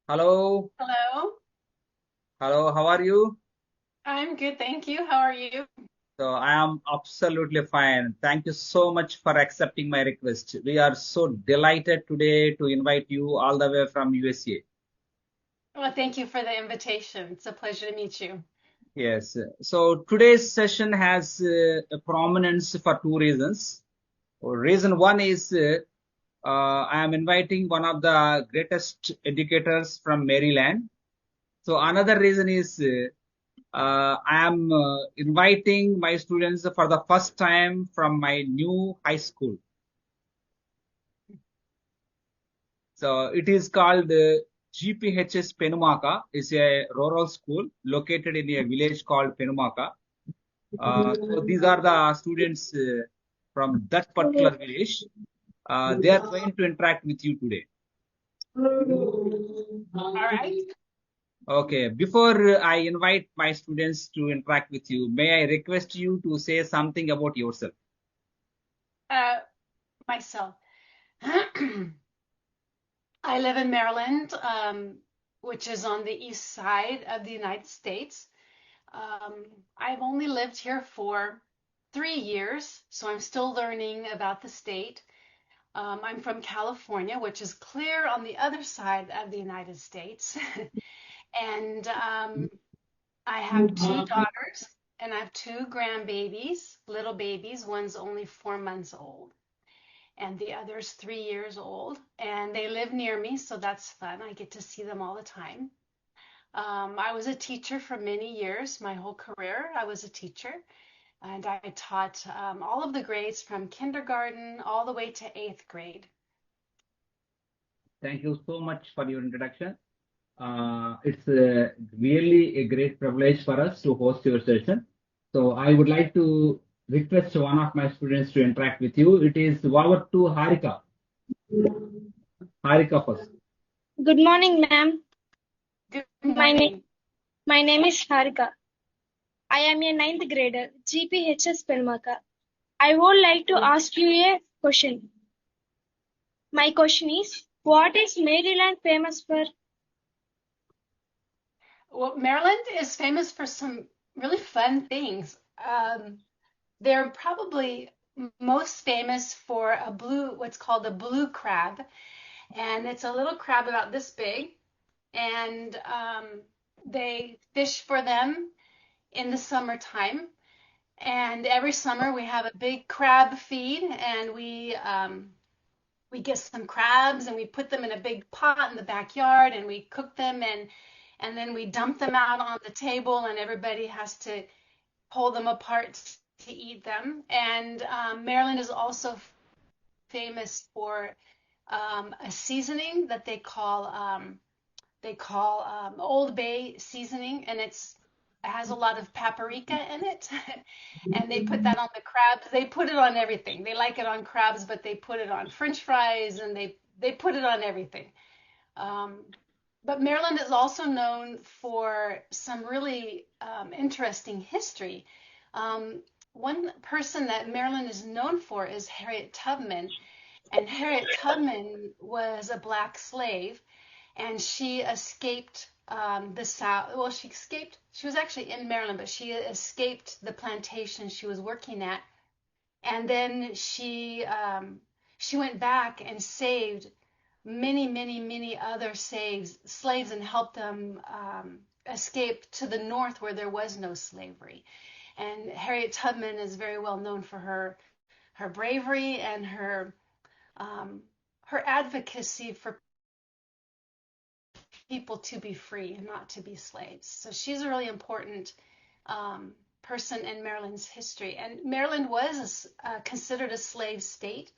Hello, Hello. hello, how are you? I'm good, thank you. How are you? So I am absolutely fine. Thank you so much for accepting my request. We are so delighted today to invite you all the way from USA. Well, thank you for the invitation. It's a pleasure to meet you. Yes. So today's session has a prominence for two reasons. Reason one is I am inviting one of the greatest educators from Maryland. So another reason is I am inviting my students for the first time from my new high school. So it is called GPHS Penumaka. It's a rural school located in a village called Penumaka. So these are the students from that particular village. They are going to interact with you today. All right. Okay, before I invite my students to interact with you, may I request you to say something about yourself? Uh, Myself. I live in Maryland, which is on the east side of the United States. I've only lived here for 3 years, so I'm still learning about the state. I'm from California, which is clear on the other side of the United States. And I have two daughters and I have two grandbabies, little babies. One's only 4 months old and the other's 3 years old. And they live near me, so that's fun. I get to see them all the time. I was a teacher for many years. My whole career, I was a teacher. And I taught all of the grades from kindergarten all the way to eighth grade. Thank you so much for your introduction. It's really a great privilege for us to host your session. So I would like to request one of my students to interact with you. It is over to Harika. Harika first. Good morning, ma'am. Good My, na- morning. my name is Harika. I am a ninth grader, GPHS Pelmaka. I would like to ask you a question. My question is, what is Maryland famous for? Well, Maryland is famous for some really fun things. They're probably most famous for what's called a blue crab, and it's a little crab about this big, and they fish for them in the summertime. And every summer we have a big crab feed, and we get some crabs and we put them in a big pot in the backyard and we cook them and then we dump them out on the table and everybody has to pull them apart to eat them. And Maryland is also famous for a seasoning that they call Old Bay seasoning, and it has a lot of paprika in it, and they put that on the crabs. They put it on everything. They like it on crabs, but they put it on French fries, and they put it on everything. Um, but Maryland is also known for some really interesting history. Um, One person that Maryland is known for is Harriet Tubman, and Harriet Tubman was a black slave and she escaped the South. Well, she escaped. She was actually in Maryland, but she escaped the plantation she was working at, and then she went back and saved many, many, many other slaves, and helped them escape to the North where there was no slavery. And Harriet Tubman is very well known for her bravery and um, her advocacy for people to be free and not to be slaves. So she's a really important person in Maryland's history. And Maryland was considered a slave state,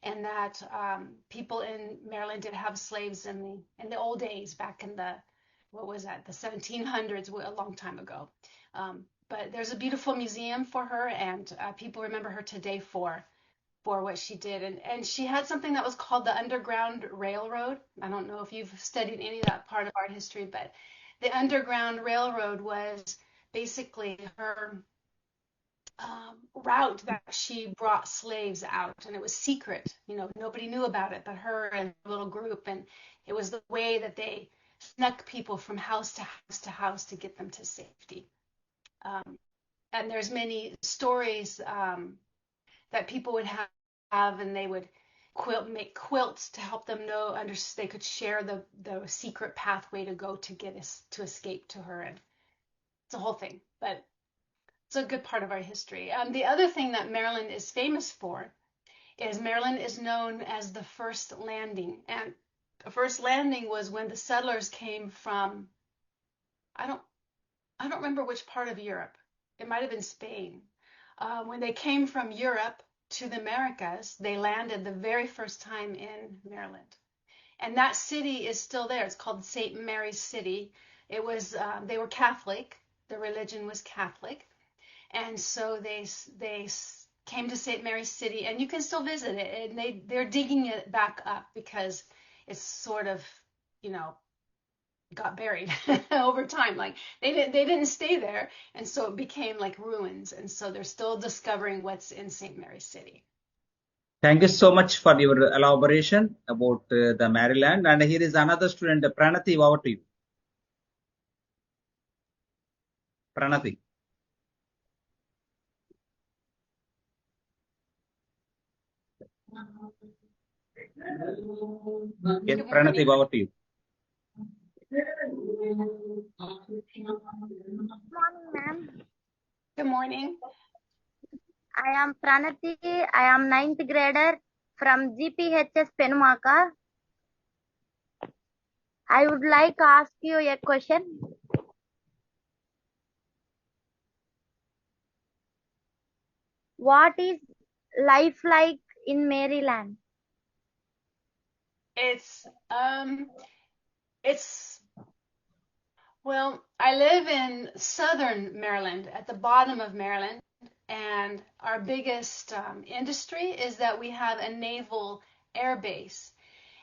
and that people in Maryland did have slaves in the old days, back in the what was that, the 1700s, a long time ago. But there's a beautiful museum for her, and people remember her today for what she did. And she had something that was called the Underground Railroad. I don't know if you've studied any of that part of art history, but the Underground Railroad was basically her route that she brought slaves out, and it was secret. Nobody knew about it but her and a little group, and it was the way that snuck people from house to house to house to get them to safety. And there's many stories that people would have, and they would make quilts to help them know, they could share the secret pathway to go to get us to escape to her, and it's a whole thing. But it's a good part of our history. The other thing that Maryland is famous for is Maryland is known as the first landing, and the first landing was when the settlers came from, I don't I don't remember which part of Europe. It might have been Spain. When they came from Europe to the Americas, they landed the very first time in Maryland. And that city is still there. It's called St. Mary's City. It was they were Catholic. The religion was Catholic, and so they came to St. Mary's City, and you can still visit it. And they're digging it back up because it's sort of, you know, got buried over time. Like they didn't stay there, and so it became like ruins. And so they're still discovering what's in St. Mary's City. Thank you so much for your elaboration about the Maryland. And here is another student, Pranati. Over to you. Pranati. Yes, Good Pranati, morning. over to you. Morning, ma'am. Good morning. I am Pranati. I am ninth grader from GPHS Penumaka. I would like to ask you a question. What is life like in Maryland? It's it's well, I live in southern Maryland, at the bottom of Maryland, and our biggest industry is that we have a naval air base.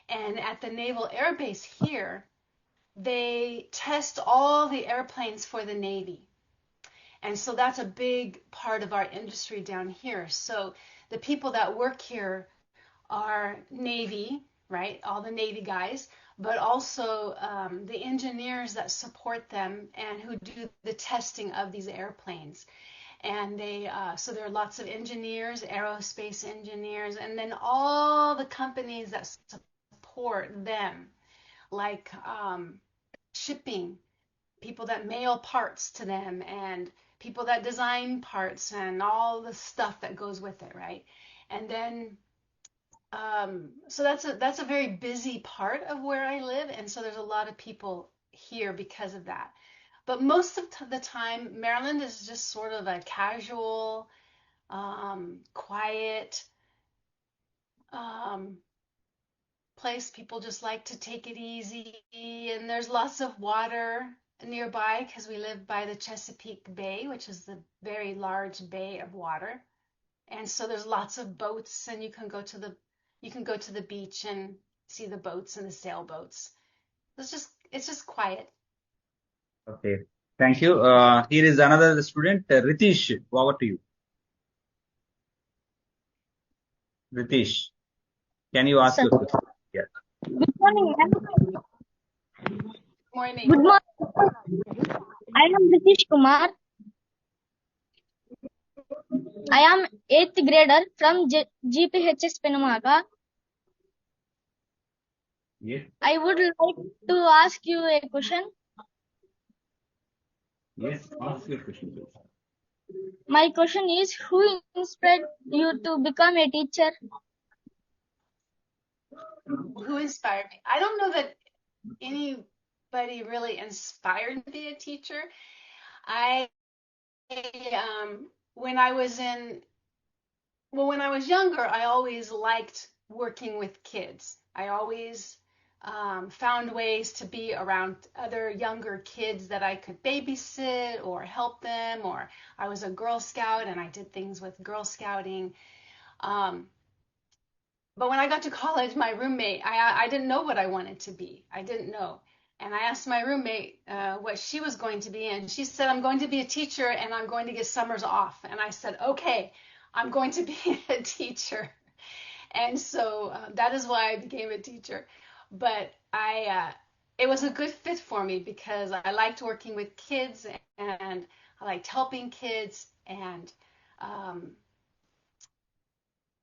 And at the naval air base here, they test all the airplanes for the Navy. And so that's a big part of our industry down here. So the people that work here are Navy, right? All the Navy guys, but also the engineers that support them and who do the testing of these airplanes. And so there are lots of engineers, aerospace engineers, and then all the companies that support them, like shipping, people that mail parts to them, and people that design parts, and all the stuff that goes with it, right? And then so that's a very busy part of where I live, and so there's a lot of people here because of that. But most of the time, Maryland is just sort of a casual, quiet um, place. People just like to take it easy, and there's lots of water nearby because we live by the Chesapeake Bay, which is the very large bay of water. And so there's lots of boats, and you can go to the beach and see the boats and the sailboats. It's just quiet. Okay. Thank you. Here is another student, Ritesh. Over to you. Ritesh, can you ask Sir. your question? Yeah. Good morning, ma'am. Morning. Good morning. I am British Kumar. I am 8th grader from GPHS Penamaga. Yes. I would like to ask you a question. Yes. Ask your question, please. My question is, who inspired you to become a teacher? Who inspired me? I don't know that anybody really inspired me to be a teacher. I when I was in well, when I was younger, I always liked working with kids. I always found ways to be around other younger kids that I could babysit or help them, or I was a Girl Scout and I did things with Girl Scouting. Um, but when I got to college, my roommate, I didn't know what I wanted to be. I didn't know. And I asked my roommate what she was going to be, and she said, I'm going to be a teacher and I'm going to get summers off. And I said, okay, I'm going to be a teacher. And so that is why I became a teacher. But it was a good fit for me because I liked working with kids and I liked helping kids um,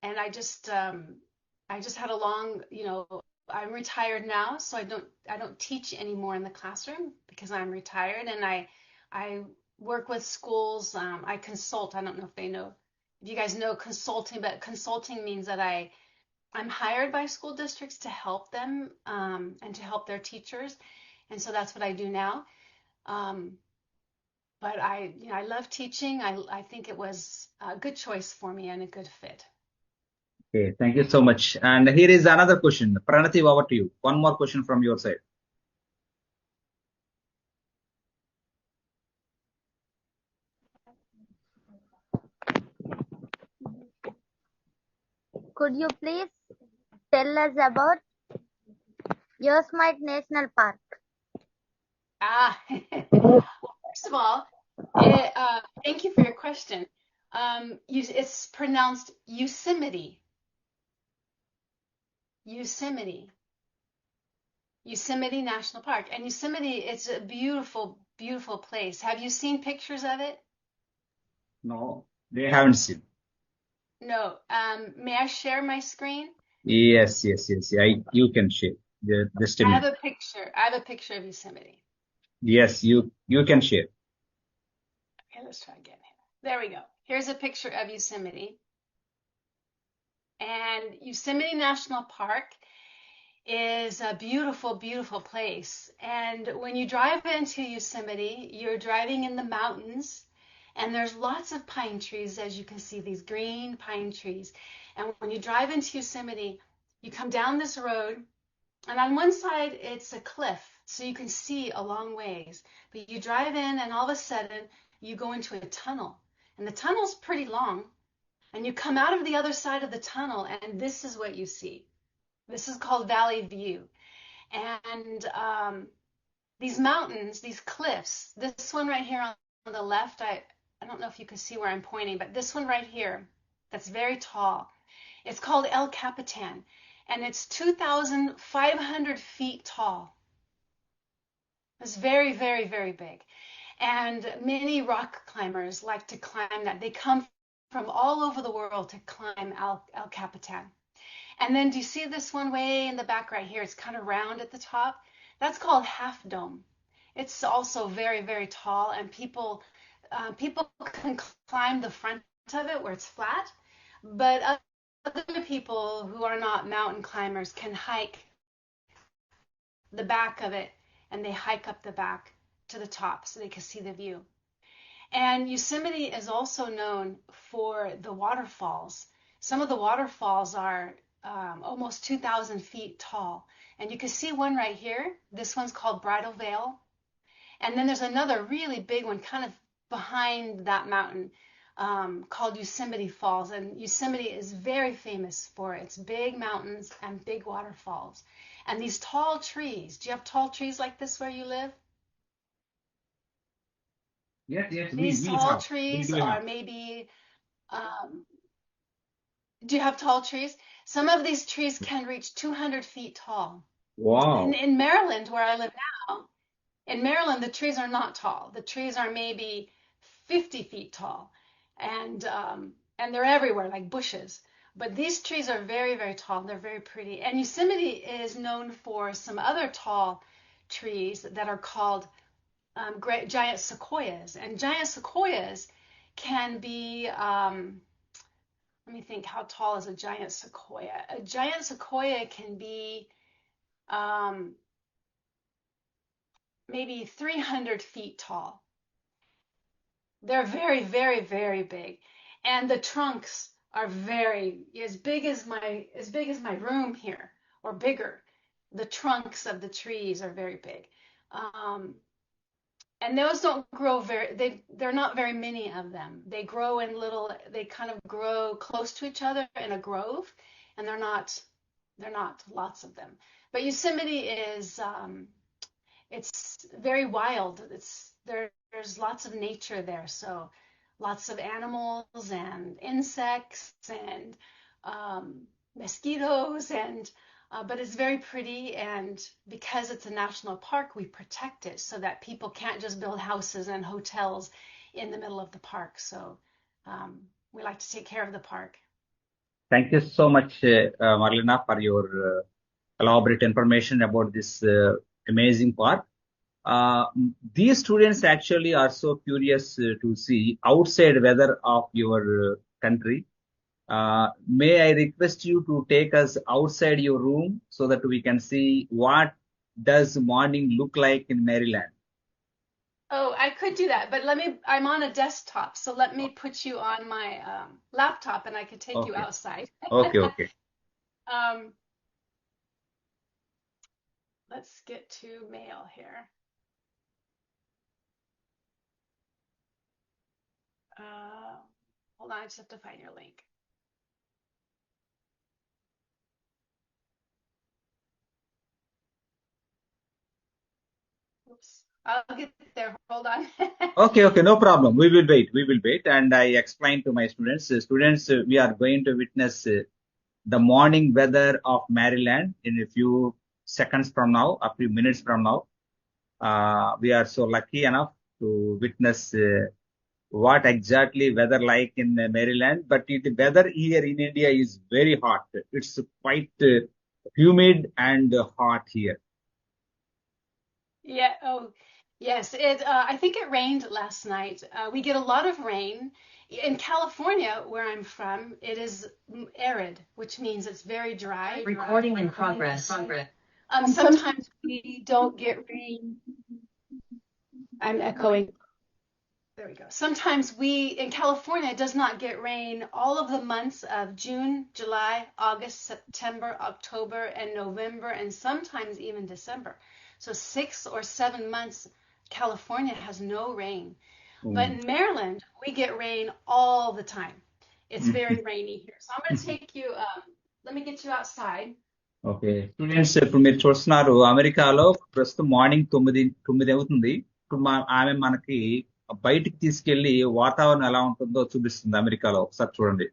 and I just had a long, I'm retired now, so I don't teach anymore in the classroom because I'm retired and I work with schools. I consult. I don't know if you guys know consulting, but consulting means that I'm hired by school districts to help them and to help their teachers, and so that's what I do now. Um, but I love teaching. I think it was a good choice for me and a good fit. Okay, thank you so much. And here is another question. Pranati, over to you. One more question from your side. Could you please tell us about U.S.A. National Park? Ah, well, first of all, thank you for your question. It's pronounced Yosemite. Yosemite. Yosemite National Park. And Yosemite, it's a beautiful, beautiful place. Have you seen pictures of it? No, they haven't seen. No. May I share my screen? Yes, yes, yes. You can share. Just a I have minute. a picture. I have a picture of Yosemite. Yes, you can share. Okay, let's try again here. There we go. Here's a picture of Yosemite. And Yosemite National Park is a beautiful, beautiful place. And when you drive into Yosemite, you're driving in the mountains, and there's lots of pine trees, as you can see, these green pine trees. And when you drive into Yosemite, you come down this road, and on one side it's a cliff, so you can see a long ways. But you drive in, and all of a sudden you go into a tunnel, and the tunnel's pretty long. And you come out of the other side of the tunnel, and this is what you see. This is called Valley View. And these mountains, these cliffs, this one right here on the left, I don't know if you can see where I'm pointing, but this one right here, that's very tall. It's called El Capitan, and it's 2,500 feet tall. It's very, very, very big. And many rock climbers like to climb that. They come from all over the world to climb El Capitan. And then do you see this one way in the back right here? It's kind of round at the top. That's called Half Dome. It's also very, very tall, and people can climb the front of it where it's flat, but other people who are not mountain climbers can hike the back of it, and they hike up the back to the top so they can see the view. And Yosemite is also known for the waterfalls. Some of the waterfalls are almost 2,000 feet tall. And you can see one right here. This one's called Bridal Veil. And then there's another really big one kind of behind that mountain called Yosemite Falls. And Yosemite is very famous for its big mountains and big waterfalls. And these tall trees. Do you have tall trees like this where you live? Yes, yes, These we tall have. We trees do are have. maybe um, do you have tall trees? Some of these trees can reach 200 feet tall. Wow. In Maryland, where I live now, in Maryland, the trees are not tall. The trees are maybe 50 feet tall, and they're everywhere like bushes. But these trees are very, very tall. They're very pretty. And Yosemite is known for some other tall trees that are called great giant sequoias. And giant sequoias can be let me think, how tall is a giant sequoia? A giant sequoia can be um, maybe 300 feet tall. They're very, very, very big. And the trunks are very as big as my room here or bigger. The trunks of the trees are very big. Um, and those don't grow they're not very many of them. They grow in little, they kind of grow close to each other in a grove, and they're not lots of them. But Yosemite is it's very wild. There's lots of nature there, so lots of animals and insects and mosquitoes and But it's very pretty, and because it's a national park, we protect it so that people can't just build houses and hotels in the middle of the park. So we like to take care of the park. Thank you so much, Marlena, for your elaborate information about this amazing park. Uh, these students actually are so curious to see outside weather of your country. May I request you to take us outside your room so that we can see what does morning look like in Maryland? Oh, I could do that, but I'm on a desktop, so let me put you on my laptop and I could take you Okay, outside. okay, okay. Um, let's get to mail here. Uh, Hold on, I just have to find your link. Oops, I'll get there. Hold on. Okay, okay, no problem. We will wait. We will wait. And I explained to my students, we are going to witness the morning weather of Maryland in a few seconds from now, a few minutes from now. We are so lucky enough to witness what exactly weather like in Maryland. But the weather here in India is very hot. It's quite humid and hot here. Yeah, oh, yes. I think it rained last night. We get a lot of rain. In California, where I'm from, it is arid, which means it's very dry. Recording in progress. Sometimes we don't get rain. I'm echoing. There we go. Sometimes in California, it does not get rain all of the months of June, July, August, September, October, and November, and sometimes even December. So 6 or 7 months, California has no rain. But Mm. in Maryland, we get rain all the time. It's very rainy here. So I'm going to take you, let me get you outside. Okay students ఇప్పుడు మీరు చూస్తున్నారు అమెరికాలో ప్రస్తుతం morning తొమ్మిది అవుతుంది. ఇప్పుడు ఆమె మనకి బయటికి తీసుకెళ్లి వాతావరణం ఎలా ఉంటుందో చూపిస్తుంది అమెరికాలో. ఒకసారి చూడండి.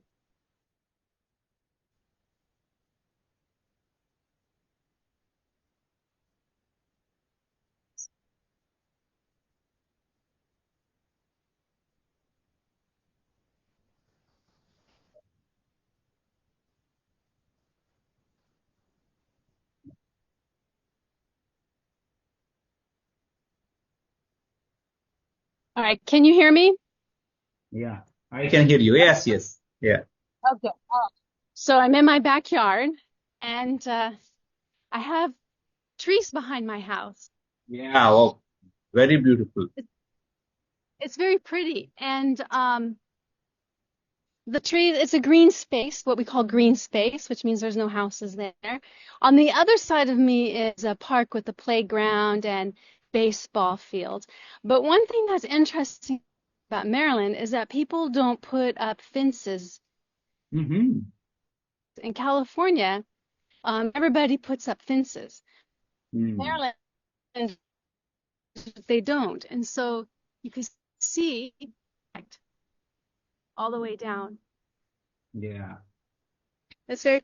All right, can you hear me? Yeah, I can hear you. Yes, yes. Yeah. Okay. So I'm in my backyard, and I have trees behind my house. Yeah, oh, very beautiful. It's very pretty, and the tree, it's a green space, what we call green space, which means there's no houses there. On the other side of me is a park with a playground and baseball field. But one thing that's interesting about Maryland is that people don't put up fences. Mm-hmm. In California, everybody puts up fences. Mm. Maryland, they don't. And so you can see all the way down. Yeah. It's very,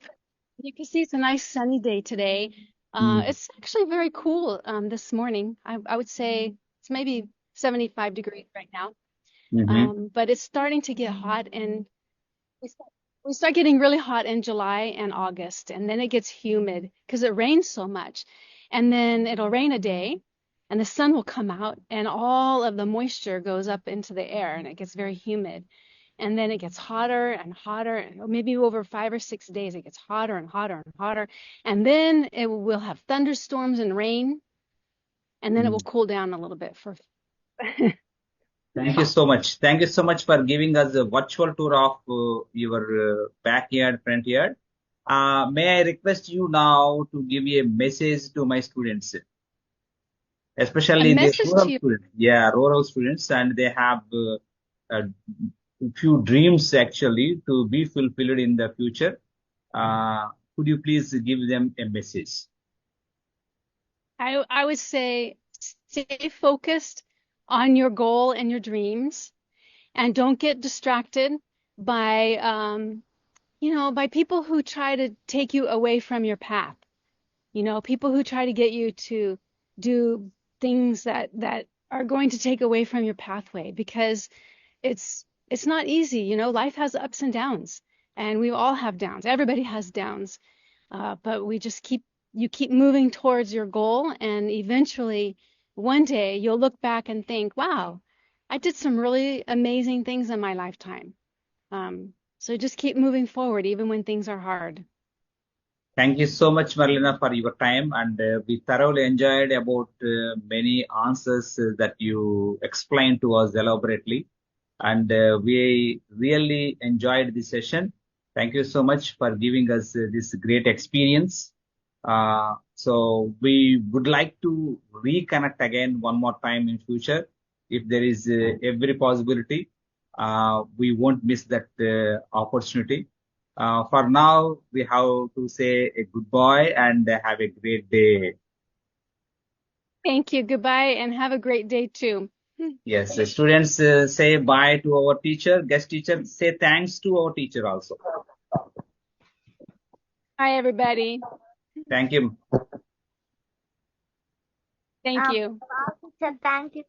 you can see it's a nice sunny day today. Mm. It's actually very cool this morning. I would say it's maybe 75 degrees right now. Mm-hmm. But it's starting to get hot, and we start getting really hot in July and August, and then it gets humid because it rains so much. And then it'll rain a day, and the sun will come out, and all of the moisture goes up into the air, and it gets very humid. And then it gets hotter and hotter, and maybe over 5 or 6 days, it gets hotter and hotter and hotter. And then it will have thunderstorms and rain, and then it will Mm. cool down a little bit for. Thank you so much. Thank you so much for giving us a virtual tour of your backyard, front yard. May I request you now to give a message to my students, A especially the message rural to you. students. Yeah, rural students, and they have a few dreams actually to be fulfilled in the future. Could you please give them a message? I would say stay focused on your goal and your dreams, and don't get distracted by by people who try to take you away from your path. People who try to get you to do things that are going to take away from your pathway, because it's not easy. Life has ups and downs, and we all have downs. Everybody has downs. But you keep moving towards your goal, and eventually one day you'll look back and think, wow, I did some really amazing things in my lifetime. So just keep moving forward, even when things are hard. Thank you so much, Marlena, for your time, and we thoroughly enjoyed about many answers that you explained to us elaborately, and we really enjoyed the session. Thank you so much for giving us this great experience. So we would like to reconnect again one more time in future if there is every possibility. We won't miss that opportunity. For now, we have to say a goodbye and have a great day. Thank you. Goodbye, and have a great day too. Yes, the students say bye to our teacher, guest teacher. Say thanks to our teacher also. Hi, everybody. Thank you. Thank you. Teacher, thank you.